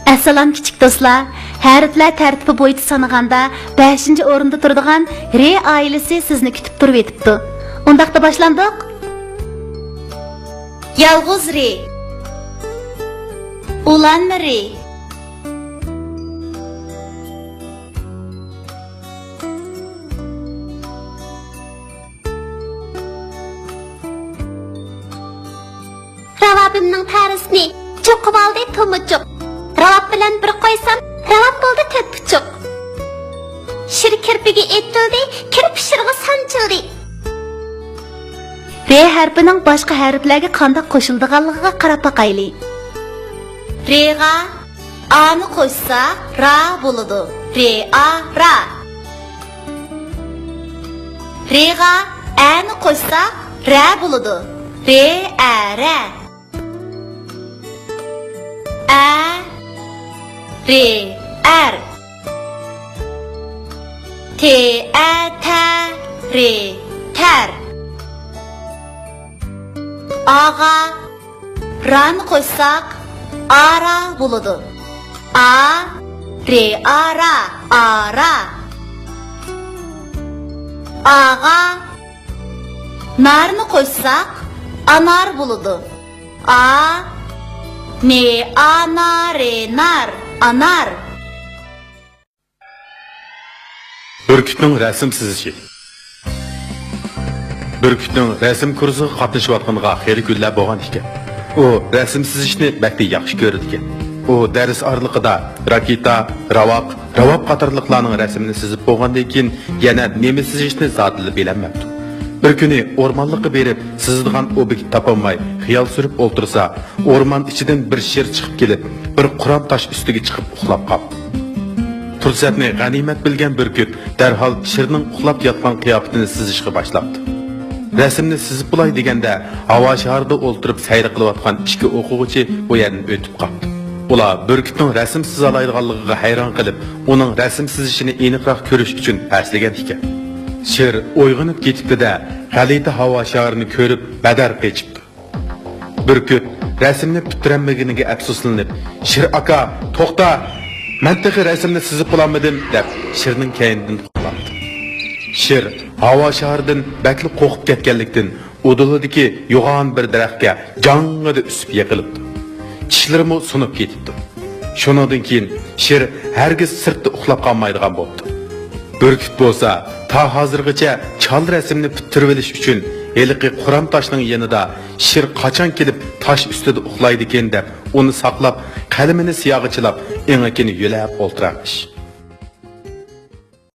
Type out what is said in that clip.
Assalom kichik do'stlar. Harflar tartibi bo'yicha sanaganda 5-o'rinda turadigan Re oilasi sizni kutib turib etibdi. Undaqda boshlandik. Yolg'iz Re. Ulanma Re. Ravabimning tarisini cho'qib oldi to'michoq. Ravab bilan bir qo'ysam, ravab bo'ldi to'tpuchoq. Shir kirpiga etildi, kirpishirg'i sanchildi. Re harfining boshqa harflarga qanday qo'shildiganligiga qarab boqaylik. Re'ga ani qo'shsa ra bo'ladi. Re a ra. Re'ga ani qo'shsa ra bo'ladi. Re a ra. A Re ar. Te a ta re tar. Ağa ran qo'ysak ara bo'ladi. A re ara ara. Ağa narni qo'ysak anar bo'ladi. A ne anare nar anar. Burkutning rasm sizishi. Burkutning rasm kursiga qatnashayotganiga xeyli kunlar bo'lgan ekan. U rasm sizishni bakti yaxshi ko'rdi ekan. U dars oraliqida raketa, ravaq qatorliqlarning rasmini sizib bo'lgandan keyin yana nima sizishni zotli bilinmabdi. Bir kuni o'rmonlikqa berib sizadigan obyekt topolmay xiyol surib o'ltirsa, o'rmon ichidan bir sher chiqib kelib, bir quram tosh ustiga chiqib uxlab qoldi. Fursatni g'animat bilgan Burkut darhol sherning uxlab yotgan qiyofatini sizishga boshladi. Rasmni sizib bo'lay deganda havo shaharida o'ltirib sayr qilayotgan ikki o'quvchi bu yerdan o'tib qoldi. Ular Burkutning rasm sizalaydiganligiga hayron qilib, uning rasm sizishini aniqroq ko'rish uchun pasligan ekan. Sher uyg'onib ketibdi-da, g'alati havo shaharini ko'rib badar qechibdi. Burkut rasmni bitirolmaganiga afsuslanib, "Sher aka, to'xta! Men texi rasmni sizib bo'lmadim" deb Sherning kaynidan qo'labdi. Sher havo shaharidan bakli qo'qib ketganlikdan udulidagi yo'g'on bir daraxtga jong'ida usib yiqilibdi. Tishlarimi sunib ketibdi. Shundan keyin Sher hargiz sirtda uxlab qolmaydigan bo'ldi. Burkut bo'lsa, ta hozirgacha chal rasmni bitirib olish uchun heliqi quram toshning yanida Sher qachon kelib tosh ustida uxlaydi ekan deb uni saqlab, qalamini siyog'ichilab, engakini yo'lab o'ltirarmish.